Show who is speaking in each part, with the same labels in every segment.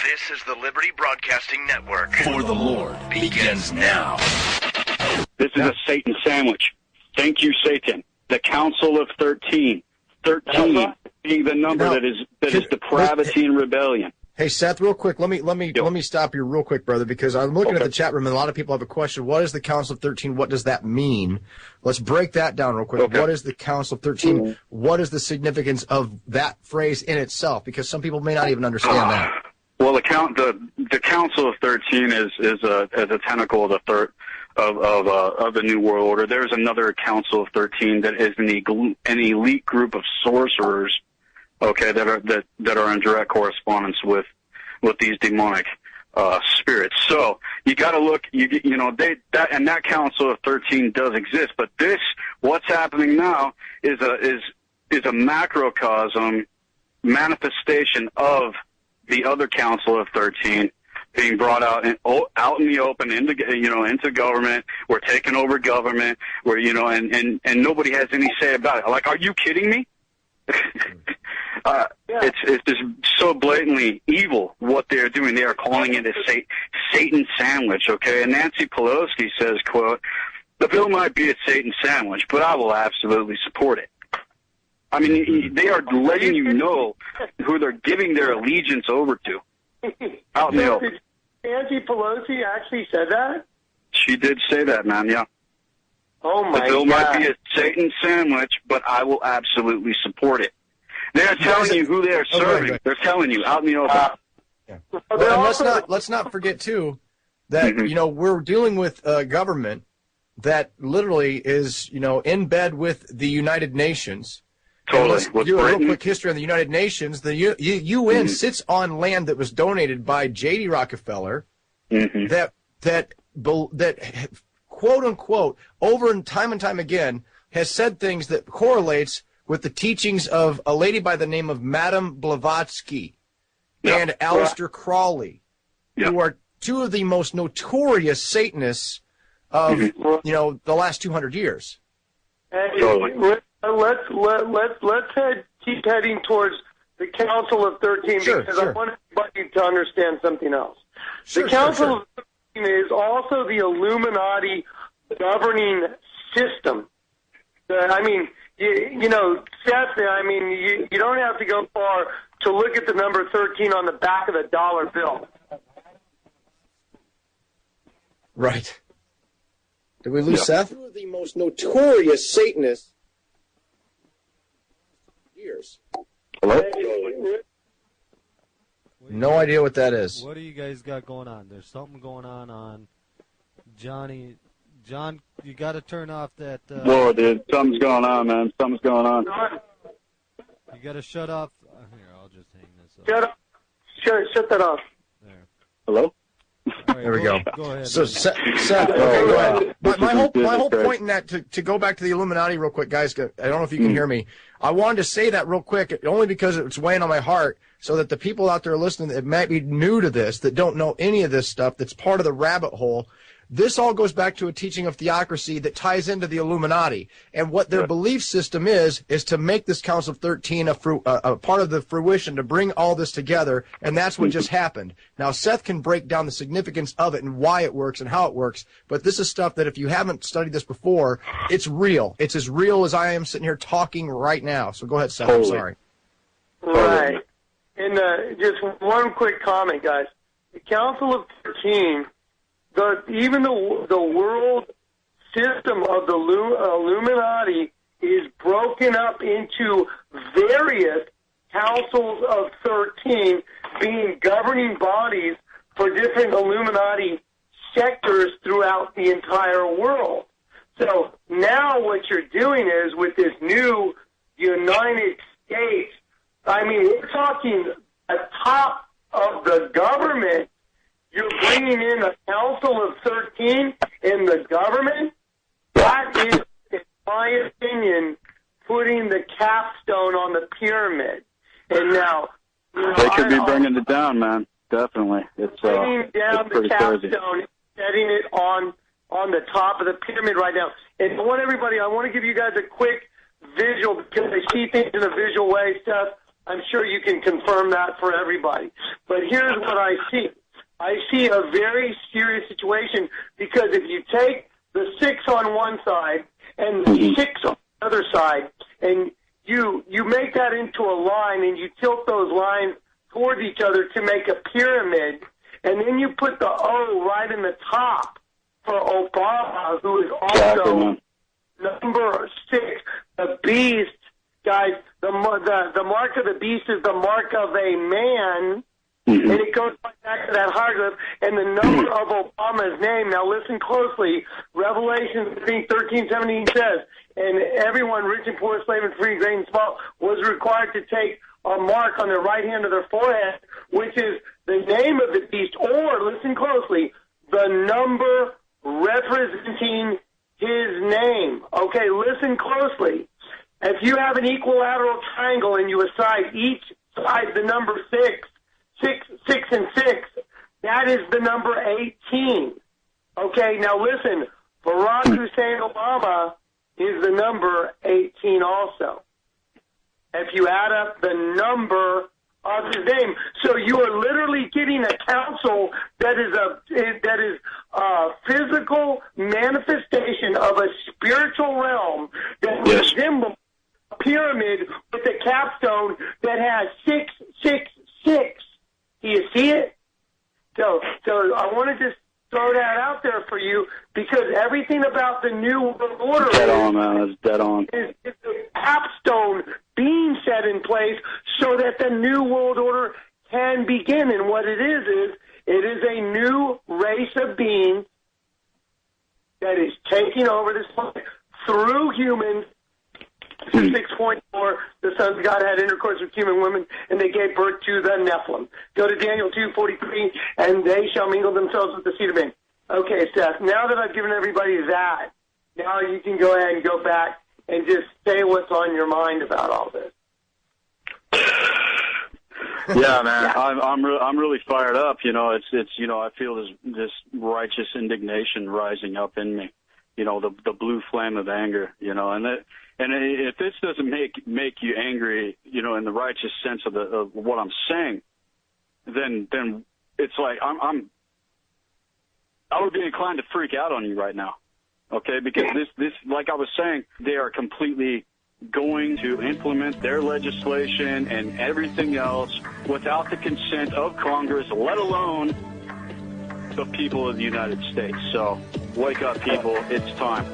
Speaker 1: This is the Liberty Broadcasting Network.
Speaker 2: For the Lord begins now.
Speaker 3: This is a Satan sandwich. Thank you, Satan. The Council of 13. 13 being the number that is depravity and rebellion.
Speaker 4: Hey, Seth, real quick, let me stop you real quick, brother, because I'm looking at the chat room and a lot of people have a question. What is the Council of 13? What does that mean? Let's break that down real quick. Okay. What is the Council of 13? Mm-hmm. What is the significance of that phrase in itself? Because some people may not even understand that.
Speaker 3: Well, the Council of 13 is a tentacle of the of the New World Order. There's another Council of 13 that is an elite group of sorcerers, okay, that are in direct correspondence with these demonic spirits. So you got to look, that Council of 13 does exist, but what's happening now is a macrocosm manifestation of the other Council of 13 being brought out in the open into government. We're taking over government. And nobody has any say about it. Like, are you kidding me? It's just so blatantly evil what they're doing. They are calling it a Satan sandwich. Okay, and Nancy Pelosi says, "quote The bill might be a Satan sandwich, but I will absolutely support it." I mean, they are letting you know who they're giving their allegiance over to. Out in the open.
Speaker 5: Nancy Pelosi actually said that?
Speaker 3: She did say that, man, yeah.
Speaker 5: Oh, my God.
Speaker 3: The bill might be a Satan sandwich, but I will absolutely support it. They're telling you who they are serving. Right. They're telling you out in the open.
Speaker 4: Well, and let's not forget, too, that, we're dealing with a government that literally is, in bed with the United Nations.
Speaker 3: Totally.
Speaker 4: Let's do a real quick history on the United Nations. The UN sits on land that was donated by J.D. Rockefeller, that quote unquote over and time again has said things that correlates with the teachings of a lady by the name of Madame Blavatsky and Aleister Crowley, who are two of the most notorious Satanists of the last 200 years.
Speaker 5: Totally. Let's keep heading towards the Council of 13 because I want everybody to understand something else. The Council of 13 is also the Illuminati governing system. I mean, Seth, you don't have to go far to look at the number 13 on the back of the dollar bill.
Speaker 4: Right. Did we lose Seth? Two of the most notorious Satanists. Years.
Speaker 3: Hello?
Speaker 4: No idea what that is.
Speaker 6: What do you guys got going on? There's something going on Johnny. John, you got to turn off that.
Speaker 3: Whoa, dude, something's going on, man. Something's going on.
Speaker 6: You got to shut off. Here, I'll just hang this up.
Speaker 5: Shut up. Shut that off.
Speaker 6: There.
Speaker 3: Hello?
Speaker 6: Right,
Speaker 4: there we go.
Speaker 6: Go ahead.
Speaker 4: So, Seth, okay, go ahead. My whole point in that, to go back to the Illuminati real quick, guys, I don't know if you can hear me. I wanted to say that real quick, only because it's weighing on my heart, so that the people out there listening that might be new to this, that don't know any of this stuff, that's part of the rabbit hole, this all goes back to a teaching of theocracy that ties into the Illuminati. And what their belief system is to make this Council of 13 a part of the fruition, to bring all this together, and that's what just happened. Now, Seth can break down the significance of it and why it works and how it works, but this is stuff that if you haven't studied this before, it's real. It's as real as I am sitting here talking right now. So go ahead, Seth. I'm sorry.
Speaker 5: Right. And just one quick comment, guys. The Council of 13... Even the world system of the Illuminati is broken up into various councils of 13 being governing bodies for different Illuminati sectors throughout the entire world. So now what you're doing is with this new United States, we're talking at top of the government. You're bringing in a Council of 13 in the government? That is, in my opinion, putting the capstone on the pyramid. And now...
Speaker 3: they could be bringing it down, man. Definitely. It's
Speaker 5: bringing down
Speaker 3: the
Speaker 5: capstone
Speaker 3: crazy.
Speaker 5: and setting it on the top of the pyramid right now. And I want to give you guys a quick visual, because I see things in a visual way, Seth. I'm sure you can confirm that for everybody. But here's what I see. I see a very serious situation because if you take the 6 on one side and the 6 on the other side, and you make that into a line and you tilt those lines towards each other to make a pyramid, and then you put the O right in the top for Obama, who is also number 6, the beast. Guys, the mark of the beast is the mark of a man, and it goes back to that hieroglyph, and the number of Obama's name. Now listen closely. Revelation 13:17 says, and everyone, rich and poor, slave and free, great and small, was required to take a mark on the right hand of their forehead, which is the name of the beast, or, listen closely, the number representing his name. Okay, listen closely. If you have an equilateral triangle and you assign each side the number 6, 6, and 6, that is the number 18. Okay, now listen, Barack Hussein Obama is the number 18 also. If you add up the number of his name, so you are literally getting a council that is a physical manifestation of a spiritual realm that resembles a pyramid with a capstone that has 666. Do you see it? So I want to just throw that out there for you because everything about the New World Order
Speaker 3: dead on, man. It's dead on.
Speaker 5: Is the capstone being set in place so that the New World Order can begin. And what it is a new race of beings that is taking over this planet through humans. 6.4, the sons of God had intercourse with human women, and they gave birth to the Nephilim. Go to Daniel 2:43, and they shall mingle themselves with the seed of men. Okay, Seth, now that I've given everybody that, now you can go ahead and go back and just say what's on your mind about all this.
Speaker 3: Yeah, man, I'm really fired up. You know, it's I feel this righteous indignation rising up in me. You know, the blue flame of anger. You know, and if this doesn't make you angry, you know, in the righteous sense of what I'm saying, then it's like I would be inclined to freak out on you right now, okay? Because this, like I was saying, they are completely going to implement their legislation and everything else without the consent of Congress, let alone the people of the United States. So wake up, people. It's time.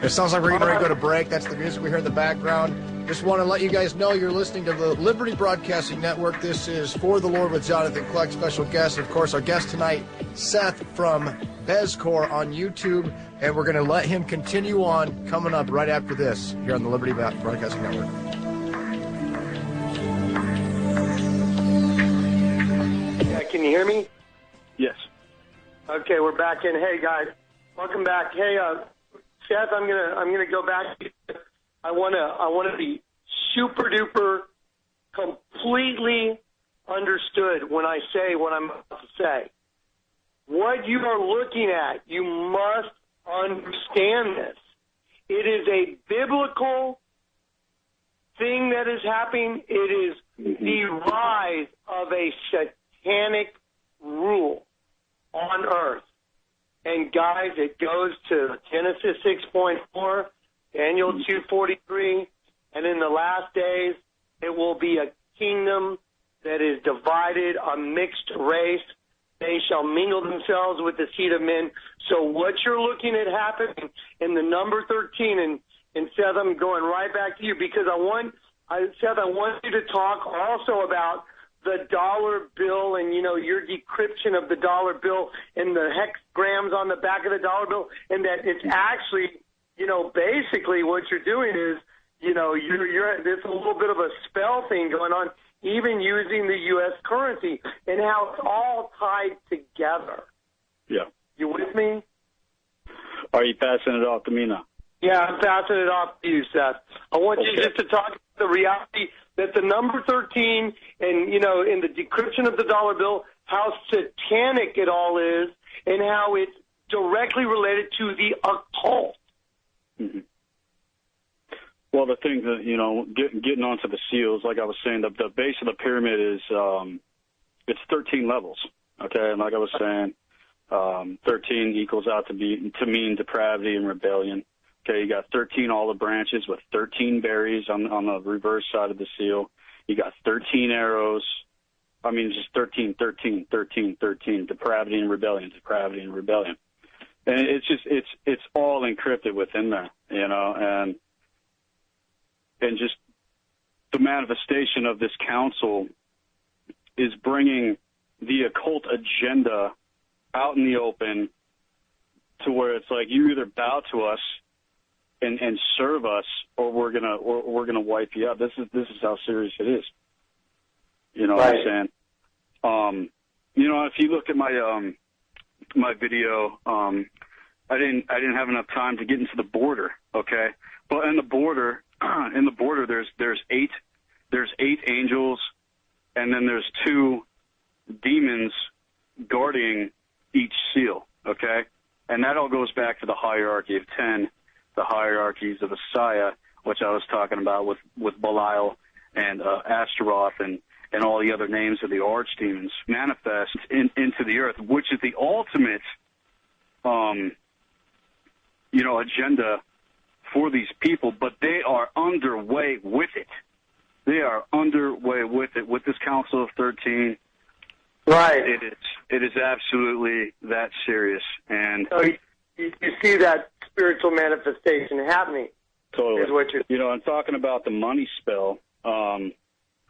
Speaker 4: It sounds like we're getting ready to go to break. That's the music we hear in the background. Just want to let you guys know you're listening to the Liberty Broadcasting Network. This is For the Lord with Jonathan Kleck, special guest. Of course, our guest tonight, Seth from BezCorp on YouTube. And we're going to let him continue on coming up right after this here on the Liberty Broadcasting Network.
Speaker 5: Yeah, can you hear me?
Speaker 3: Yes.
Speaker 5: Okay, we're back in. Hey, guys, welcome back. Hey, Seth, I'm gonna go back. I wanna be super duper completely understood when I say what I'm about to say. What you are looking at, you must understand this. It is a biblical thing that is happening. It is the rise of a satanic rule on earth. And guys, it goes to Genesis 6.4, Daniel 2:43, and in the last days, it will be a kingdom that is divided, a mixed race. They shall mingle themselves with the seed of men. So what you're looking at happening in the number 13, and Seth, I'm going right back to you because Seth, I want you to talk also about the dollar bill and, you know, your decryption of the dollar bill and the hexagrams on the back of the dollar bill, and that it's actually, you know, basically what you're doing is, you know, there's a little bit of a spell thing going on, even using the U.S. currency and how it's all tied together.
Speaker 3: Yeah.
Speaker 5: You with me?
Speaker 3: Are you passing it off to me now?
Speaker 5: Yeah, I'm passing it off to you, Seth. I want you just to talk about the reality that the number 13 and, you know, in the decryption of the dollar bill, how satanic it all is and how it's directly related to the occult.
Speaker 3: Mm-hmm. Well, the thing that, getting onto the seals, like I was saying, the base of the pyramid is, it's 13 levels. Okay. And like I was saying, 13 equals out to mean depravity and rebellion. Okay. You got 13 olive branches with 13 berries on the reverse side of the seal. You got 13 arrows. I mean, just 13, 13, 13, 13, depravity and rebellion, depravity and rebellion. And it's all encrypted within there, and just the manifestation of this council is bringing the occult agenda out in the open to where it's like you either bow to us and serve us, or we're gonna wipe you out. This is how serious it is. You know what I'm saying? If you look at my my video, I didn't have enough time to get into the border. Okay, but in the border, there's eight angels, and then there's 2 demons guarding each seal. Okay, and that all goes back to the hierarchy of 10, the hierarchies of Messiah, which I was talking about with Belial and Astaroth and all the other names of the archdemons manifest into the earth, which is the ultimate, agenda for these people. But they are underway with it. They are underway with it, with this Council of 13.
Speaker 5: Right.
Speaker 3: It is absolutely that serious. And
Speaker 5: so you see that spiritual manifestation happening.
Speaker 3: Totally.
Speaker 5: Is what you're...
Speaker 3: and talking about the money spell,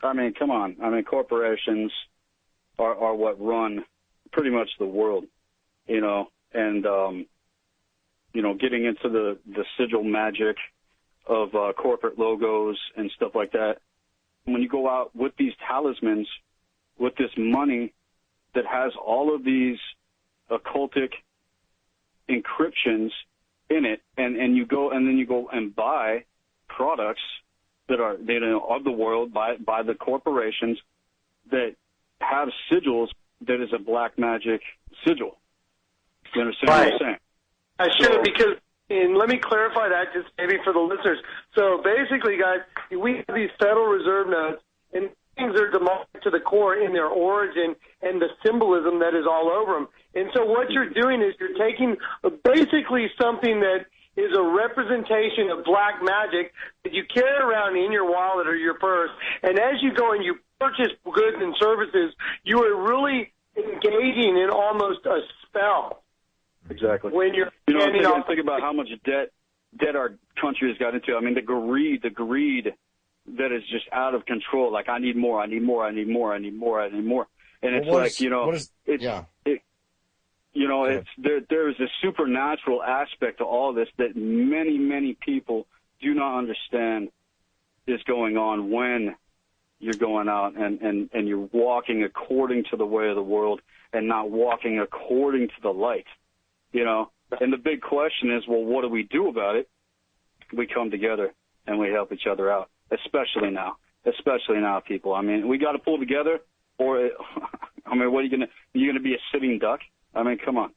Speaker 3: I mean, come on. I mean, corporations are what run pretty much the world, and, getting into the sigil magic of corporate logos and stuff like that. When you go out with these talismans, with this money that has all of these occultic encryptions in it, and you go and buy products that are of the world by the corporations that have sigils that is a black magic sigil. You understand what I'm saying?
Speaker 5: I should, and let me clarify that just maybe for the listeners. So basically, guys, we have these Federal Reserve notes, and things are demonic to the core in their origin and the symbolism that is all over them. And so what you're doing is you're taking basically something that is a representation of black magic that you carry around in your wallet or your purse, and as you go and you purchase goods and services, you are really engaging in almost a spell.
Speaker 3: Exactly.
Speaker 5: When you're
Speaker 3: think about how much debt our country has got into. I mean, the greed that is just out of control. Like, I need more, I need more, I need more, I need more, I need more. And it's there's a supernatural aspect to all this that many, many people do not understand is going on when you're going out and you're walking according to the way of the world and not walking according to the light. And the big question is, well, what do we do about it? We come together and we help each other out, especially now, people. I mean, we got to pull together, what are you going to be a sitting duck? I mean, come on.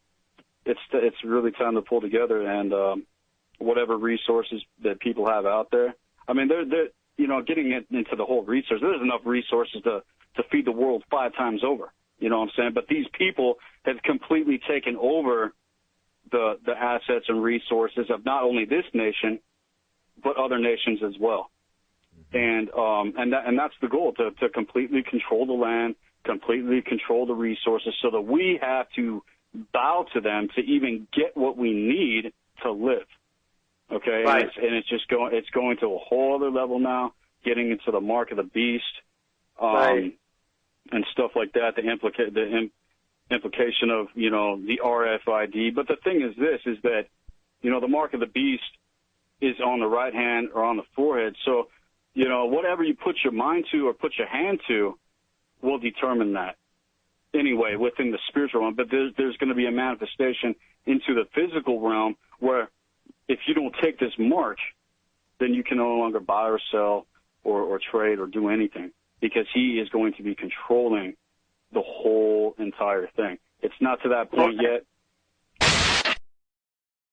Speaker 3: It's really time to pull together, and whatever resources that people have out there. I mean, they're getting into the whole resource. There's enough resources to feed the world 5 times over. You know what I'm saying? But these people have completely taken over the assets and resources of not only this nation, but other nations as well. And that's the goal, to completely control the land, completely control the resources, so that we have to bow to them to even get what we need to live. Okay?
Speaker 5: Right.
Speaker 3: And it's going to a whole other level now, getting into the mark of the beast,
Speaker 5: right,
Speaker 3: and stuff like that, the implication of, the RFID. But the thing is this, is that, the mark of the beast is on the right hand or on the forehead. So, whatever you put your mind to or put your hand to will determine that anyway within the spiritual realm. But there's going to be a manifestation into the physical realm where if you don't take this mark, then you can no longer buy or sell or trade or do anything, because he is going to be controlling the whole entire thing. It's not to that point yet,